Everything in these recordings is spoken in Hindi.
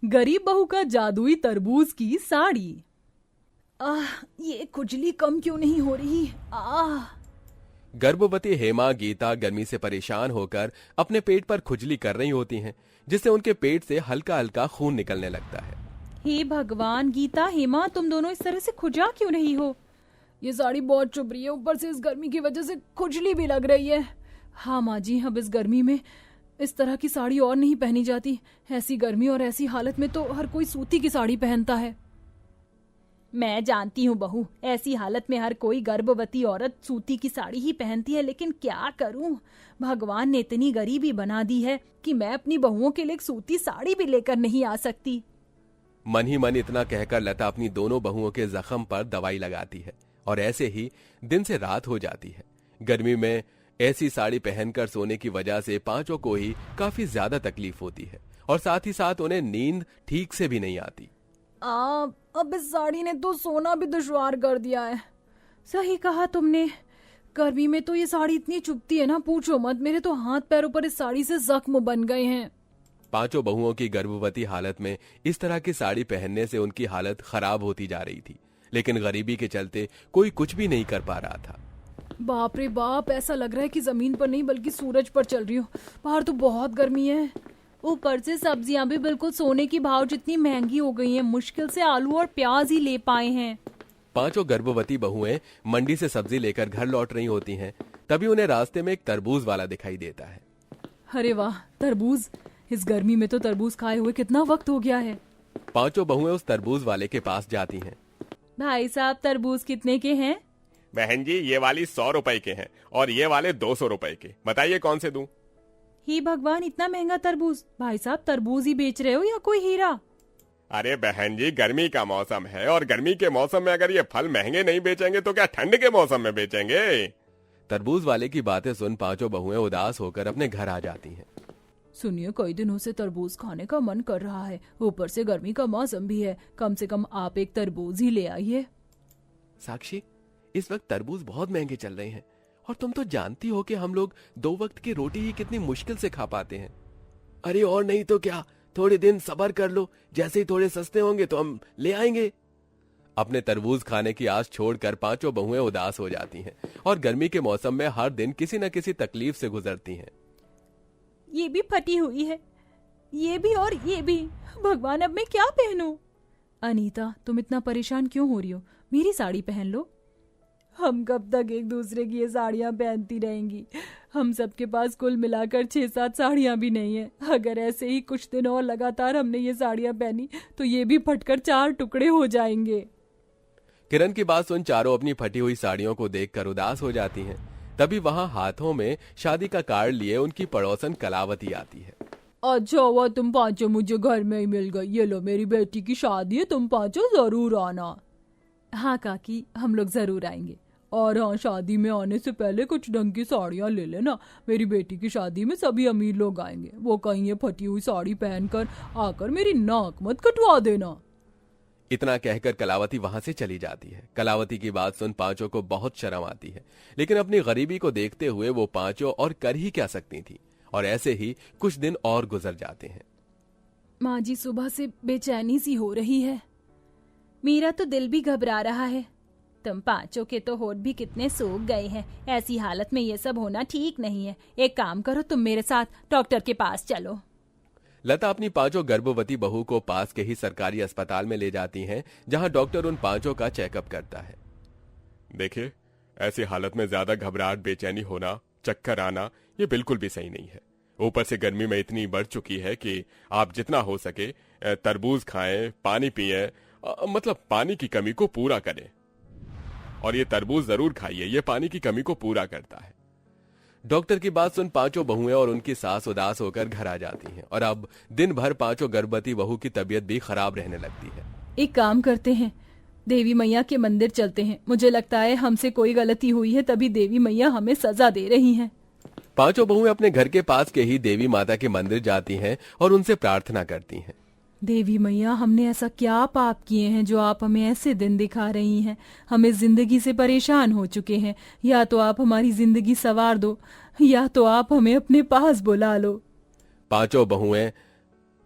गरीब बहू का जादुई तरबूज की साड़ी। ये खुजली कम क्यों नहीं हो रही? गर्भवती हेमा गीता गर्मी से परेशान होकर अपने पेट पर खुजली कर रही होती हैं, जिससे उनके पेट से हल्का हल्का खून निकलने लगता है। हे भगवान, गीता हेमा तुम दोनों इस तरह से खुजा क्यों नहीं हो? ये साड़ी बहुत चुभ रही है, ऊपर से इस गर्मी की वजह से खुजली भी लग रही है। हाँ माँ जी, अब इस गर्मी में इस तरह की साड़ी और नहीं पहनी जाती। ऐसी गर्मी और ऐसी हालत में तो हर कोई सूती की साड़ी पहनता है। मैं जानती हूँ बहू, ऐसी हालत में हर कोई गर्भवती औरत सूती की साड़ी ही पहनती है, लेकिन क्या करूँ, भगवान ने इतनी गरीबी बना दी है कि मैं अपनी बहुओं के लिए एक सूती साड़ी भी लेकर नहीं आ सकती। मन ही मन इतना कहकर लता अपनी दोनों बहुओं के जख्म पर दवाई लगाती है और ऐसे ही दिन से रात हो जाती है। गर्मी में ऐसी साड़ी पहनकर सोने की वजह से पांचों को ही काफी ज्यादा तकलीफ होती है और साथ ही साथ उन्हें नींद ठीक से भी नहीं आती। अब इस साड़ी ने तो सोना भी दुश्वार कर दिया है। सही कहा तुमने, गर्मी में तो ये साड़ी इतनी चुभती है ना, पूछो मत। मेरे तो हाथ पैरों पर इस साड़ी से जख्म बन गए हैं। पांचों बहुओं की गर्भवती हालत में इस तरह की साड़ी पहनने से उनकी हालत खराब होती जा रही थी, लेकिन गरीबी के चलते कोई कुछ भी नहीं कर पा रहा था। बाप रे बाप, ऐसा लग रहा है कि जमीन पर नहीं बल्कि सूरज पर चल रही हो। बाहर तो बहुत गर्मी है, ऊपर से सब्जियां भी बिल्कुल सोने की भाव जितनी महंगी हो गई हैं। मुश्किल से आलू और प्याज ही ले पाए हैं। पांचों गर्भवती बहुएं मंडी से सब्जी लेकर घर लौट रही होती हैं, तभी उन्हें रास्ते में एक तरबूज वाला दिखाई देता है। अरे वाह, तरबूज! इस गर्मी में तो तरबूज खाए हुए कितना वक्त हो गया है। पांचों बहुएं उस तरबूज वाले के पास जाती हैं। भाई साहब, तरबूज कितने के हैं? बहन जी, ये वाली 100 रुपए के हैं और ये वाले 200 रुपए के। बताइए कौन से दूं? हे भगवान, इतना महंगा तरबूज! भाई साहब, तरबूज ही बेच रहे हो या कोई हीरा? अरे बहन जी, गर्मी का मौसम है और गर्मी के मौसम में अगर ये फल महंगे नहीं बेचेंगे तो क्या ठंड के मौसम में बेचेंगे? तरबूज वाले की बातें सुन पांचों बहुएं उदास होकर अपने घर आ जाती हैं। सुनिए, कई दिनों से तरबूज खाने का मन कर रहा है, ऊपर से गर्मी का मौसम भी है। कम से कम आप एक तरबूज ही ले आइए। साक्षी, इस वक्त तरबूज बहुत महंगे चल रहे हैं और तुम तो जानती हो कि हम लोग 2 वक्त की रोटी ही कितनी मुश्किल से खा पाते हैं। अरे और नहीं तो क्या, थोड़े दिन सब्र कर लो, जैसे ही थोड़े सस्ते होंगे तो हम ले आएंगे। अपने तरबूज खाने की आस छोड़कर पांचों बहुएं उदास हो जाती हैं और गर्मी के मौसम में हर दिन किसी न किसी तकलीफ से गुजरती हैं। ये भी फटी हुई है, ये भी और ये भी। भगवान, अब मैं क्या पहनूं? अनीता, तुम इतना परेशान क्यों हो रही हो? मेरी साड़ी पहन लो। हम कब तक एक दूसरे की ये साड़ियां पहनती रहेंगी? हम सबके पास कुल मिलाकर 6-7 साड़ियां भी नहीं है। अगर ऐसे ही कुछ दिन और लगातार हमने ये साड़ियां पहनी तो ये भी फटकर 4 टुकड़े हो जाएंगे। किरण की बात सुन चारों अपनी फटी हुई साड़ियों को देखकर उदास हो जाती हैं। तभी वहां हाथों में शादी का कार्ड लिए उनकी पड़ोसन कलावती आती है। अच्छा हुआ तुम पांचों मुझे घर में ही मिल गई। ये लो, मेरी बेटी की शादी है, तुम पांचों जरूर आना। हाँ काकी, हम लोग जरूर आएंगे। और हाँ, शादी में आने से पहले कुछ ढंग की साड़ियाँ ले लेना। मेरी बेटी की शादी में सभी अमीर लोग आएंगे। वो कहीं ये फटी हुई साड़ी पहनकर आकर मेरी नाक मत कटवा देना। इतना कहकर कलावती वहां से चली जाती है। कलावती की बात सुन पांचों को बहुत शर्म आती है, लेकिन अपनी गरीबी को देखते हुए वो पांचों और कर ही क्या सकती थी। और ऐसे ही कुछ दिन और गुजर जाते हैं। माँ जी, सुबह से बेचैनी सी हो रही है। मेरा तो दिल भी घबरा रहा है। तुम पांचों के तो होठ भी कितने सूख गए हैं। ऐसी हालत में ये सब होना ठीक नहीं है। एक काम करो, तुम मेरे साथ डॉक्टर के पास चलो। लता अपनी पांचों गर्भवती बहू को पास के ही सरकारी अस्पताल में ले जाती हैं, जहां डॉक्टर उन पांचों का चेकअप करता है। देखिए, ऐसी हालत में ज्यादा घबराहट, बेचैनी होना, चक्कर आना ये बिल्कुल भी सही नहीं है। ऊपर से गर्मी में इतनी बढ़ चुकी है कि आप जितना हो सके तरबूज खाएं, पानी पिएं, मतलब पानी की कमी को पूरा करें। और ये तरबूज जरूर खाइए, ये पानी की कमी को पूरा करता है। डॉक्टर की बात सुन पांचों बहुएं और उनकी सास उदास होकर घर आ जाती हैं और अब दिन भर पांचों गर्भवती बहू की तबीयत भी खराब रहने लगती है। एक काम करते हैं, देवी मैया के मंदिर चलते हैं। मुझे लगता है हमसे कोई गलती हुई है, तभी देवी मैया हमें सजा दे रही हैं। पांचों बहुएं अपने घर के पास के ही देवी माता के मंदिर जाती हैं और उनसे प्रार्थना करती हैं। देवी मैया, हमने ऐसा क्या पाप किए हैं जो आप हमें ऐसे दिन दिखा रही हैं? हमें जिंदगी से परेशान हो चुके हैं। या तो आप हमारी जिंदगी संवार दो, या तो आप हमें अपने पास बुला लो। पांचों बहुएं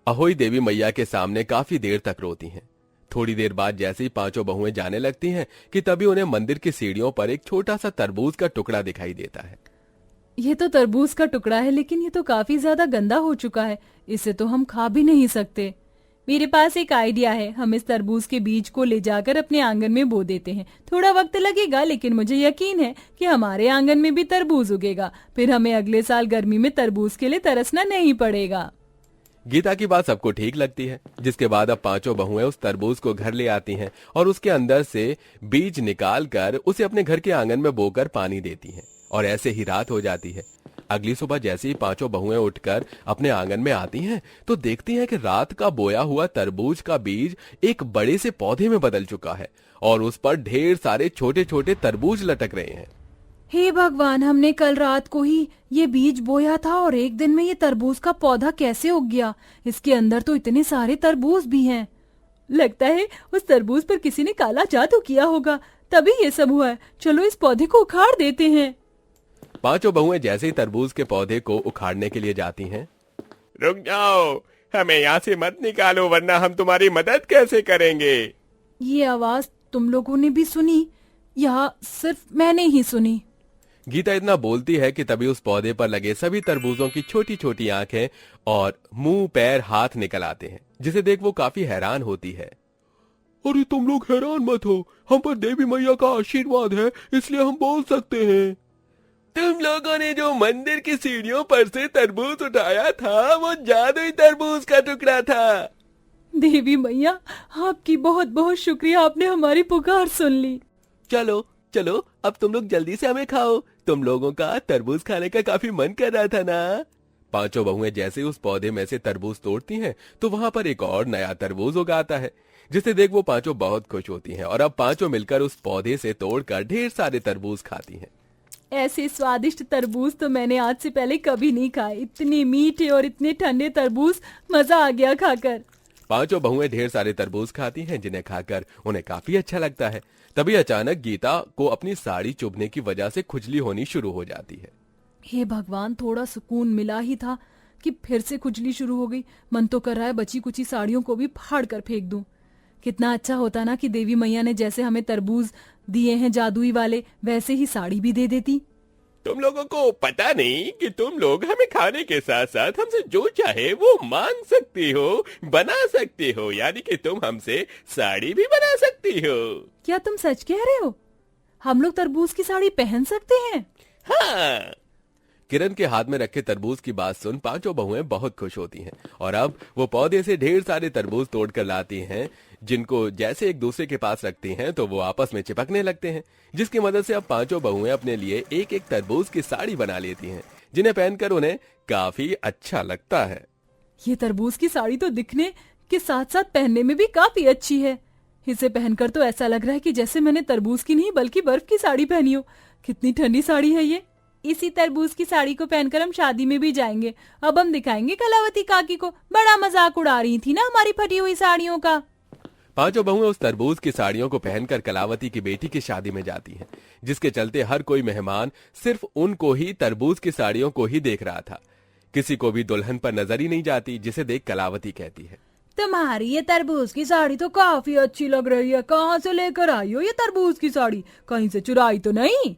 अहोई देवी मैया के सामने काफी देर तक रोती हैं। थोड़ी देर बाद जैसे ही पांचों बहुएं जाने लगती हैं कि तभी उन्हें मंदिर की सीढ़ियों पर एक छोटा सा तरबूज का टुकड़ा दिखाई देता है। ये तो तरबूज का टुकड़ा है, लेकिन ये तो काफी ज्यादा गंदा हो चुका है, इसे तो हम खा भी नहीं सकते। मेरे पास एक आइडिया है, हम इस तरबूज के बीज को ले जाकर अपने आंगन में बो देते हैं। थोड़ा वक्त लगेगा, लेकिन मुझे यकीन है कि हमारे आंगन में भी तरबूज उगेगा। फिर हमें अगले साल गर्मी में तरबूज के लिए तरसना नहीं पड़ेगा। गीता की बात सबको ठीक लगती है, जिसके बाद अब पांचों बहुएं उस तरबूज को घर ले आती हैं और उसके अंदर से बीज निकाल कर उसे अपने घर के आंगन में बोकर पानी देती हैं, और ऐसे ही रात हो जाती है। अगली सुबह जैसे ही पांचों बहुएं उठकर अपने आंगन में आती हैं तो देखती हैं कि रात का बोया हुआ तरबूज का बीज एक बड़े से पौधे में बदल चुका है और उस पर ढेर सारे छोटे छोटे तरबूज लटक रहे हैं। हे भगवान, हमने कल रात को ही ये बीज बोया था और एक दिन में ये तरबूज का पौधा कैसे उग गया? इसके अंदर तो इतने सारे तरबूज भी हैं। लगता है उस तरबूज पर किसी ने काला जादू किया होगा, तभी ये सब हुआ है। चलो इस पौधे को उखाड़ देते हैं। पांचों बहुएं जैसे ही तरबूज के पौधे को उखाड़ने के लिए जाती हैं। रुक जाओ, हमें यहाँ से मत निकालो, वरना हम तुम्हारी मदद कैसे करेंगे? ये आवाज तुम लोगों ने भी सुनी या सिर्फ मैंने ही सुनी? गीता इतना बोलती है कि तभी उस पौधे पर लगे सभी तरबूजों की छोटी छोटी आंखें और मुंह पैर हाथ निकल आते हैं, जिसे देख वो काफी हैरान होती है। अरे तुम लोग हैरान मत हो, हम पर देवी मैया का आशीर्वाद है, इसलिए हम बोल सकते हैं। तुम लोगों ने जो मंदिर की सीढ़ियों पर से तरबूज उठाया था वो जादुई तरबूज का टुकड़ा था। देवी मैया, आपकी बहुत बहुत शुक्रिया, आपने हमारी पुकार सुन ली। चलो चलो, अब तुम लोग जल्दी से हमें खाओ, तुम लोगों का तरबूज खाने का काफी मन कर रहा था ना। पांचों बहुएं जैसे उस पौधे में से तरबूज तोड़ती हैं तो वहां पर एक और नया तरबूज उगाता है, जिसे देख वो पांचों बहुत खुश होती हैं और अब पांचों मिलकर उस पौधे से तोड़कर ढेर सारे तरबूज खाती हैं। ऐसे स्वादिष्ट तरबूज तो मैंने आज से पहले कभी नहीं खाए। इतने मीठे और इतने ठंडे तरबूज, मजा आ गया खाकर। पांचों बहुएं ढेर सारे तरबूज खाती हैं, जिन्हें खाकर उन्हें काफी अच्छा लगता है। तभी अचानक गीता को अपनी साड़ी चुभने की वजह से खुजली होनी शुरू हो जाती है। हे भगवान, थोड़ा सुकून मिला ही था कि फिर से खुजली शुरू हो गई। मन तो कर रहा है बची कुची साड़ियों को भी फाड़ कर फेंक दूं। कितना अच्छा होता ना कि देवी मैया ने जैसे हमें तरबूज दिए हैं जादुई वाले, वैसे ही साड़ी भी दे देती। तुम लोगों को पता नहीं कि तुम लोग हमें खाने के साथ साथ हमसे जो चाहे वो मांग सकती हो, बना सकती हो, यानी कि तुम हमसे साड़ी भी बना सकती हो। क्या तुम सच कह रहे हो? हम लोग तरबूज की साड़ी पहन सकते हैं? हाँ। किरण के हाथ में रखे तरबूज की बात सुन पांचों बहुएं बहुत खुश होती हैं और अब वो पौधे से ढेर सारे तरबूज तोड़कर लाती हैं, जिनको जैसे एक दूसरे के पास रखती हैं तो वो आपस में चिपकने लगते हैं, जिसकी मदद से अब पांचों बहुएं अपने लिए एक एक तरबूज की साड़ी बना लेती हैं, जिन्हें पहनकर उन्हें काफी अच्छा लगता है। ये तरबूज की साड़ी तो दिखने के साथ साथ पहनने में भी काफी अच्छी है। इसे पहनकर तो ऐसा लग रहा है कि जैसे मैंने तरबूज की नहीं बल्कि बर्फ की साड़ी पहनी हो। कितनी ठंडी साड़ी है ये। इसी तरबूज की साड़ी को पहनकर हम शादी में भी जाएंगे। अब हम दिखाएंगे कलावती काकी को। बड़ा मजाक उड़ा रही थी ना हमारी फटी हुई साड़ियों का। पांचों बहुएं उस तरबूज की साड़ियों को पहनकर कलावती की बेटी की शादी में जाती हैं, जिसके चलते हर कोई मेहमान सिर्फ उनको ही तरबूज की साड़ियों को ही देख रहा था। किसी को भी दुल्हन पर नजर ही नहीं जाती, जिसे देख कलावती कहती है, तुम्हारी ये तरबूज की साड़ी तो काफी अच्छी लग रही है। कहाँ से लेकर आई हो ये तरबूज की साड़ी? कहीं से चुराई तो नहीं?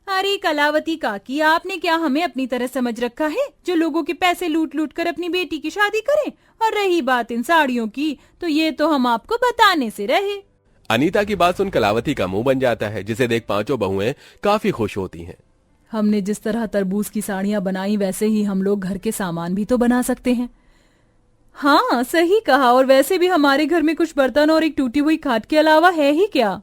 अरे कलावती काकी, आपने क्या हमें अपनी तरह समझ रखा है, जो लोगों के पैसे लूट लूट कर अपनी बेटी की शादी करें? और रही बात इन साड़ियों की, तो ये तो हम आपको बताने से रहे। अनीता की बात सुन कलावती का मुंह बन जाता है, जिसे देख पांचों बहुएं काफी खुश होती हैं। हमने जिस तरह तरबूज की साड़ियाँ बनाई, वैसे ही हम लोग घर के सामान भी तो बना सकते हैं। हाँ सही कहा। और वैसे भी हमारे घर में कुछ बर्तन और एक टूटी हुई खाट के अलावा है ही क्या।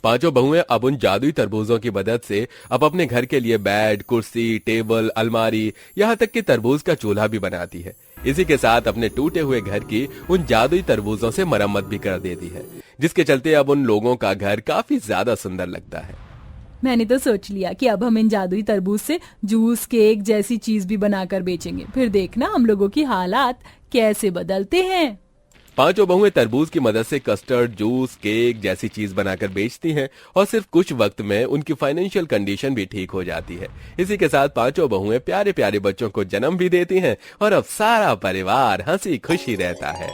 पांचों बहुएं अब उन जादुई तरबूजों की मदद से अब अपने घर के लिए बेड, कुर्सी, टेबल, अलमारी, यहाँ तक कि तरबूज का चूल्हा भी बनाती है। इसी के साथ अपने टूटे हुए घर की उन जादुई तरबूजों से मरम्मत भी कर देती है, जिसके चलते अब उन लोगों का घर काफी ज्यादा सुंदर लगता है। मैंने तो सोच लिया कि अब हम इन जादुई तरबूज से जूस, केक जैसी चीज भी बनाकर बेचेंगे। फिर देखना हम लोगों की हालात कैसे बदलते हैं। पांचों बहुएं तरबूज की मदद से कस्टर्ड, जूस, केक जैसी चीज बनाकर बेचती हैं और सिर्फ कुछ वक्त में उनकी फाइनेंशियल कंडीशन भी ठीक हो जाती है। इसी के साथ पांचों बहुएं प्यारे प्यारे बच्चों को जन्म भी देती हैं और अब सारा परिवार हंसी खुशी रहता है।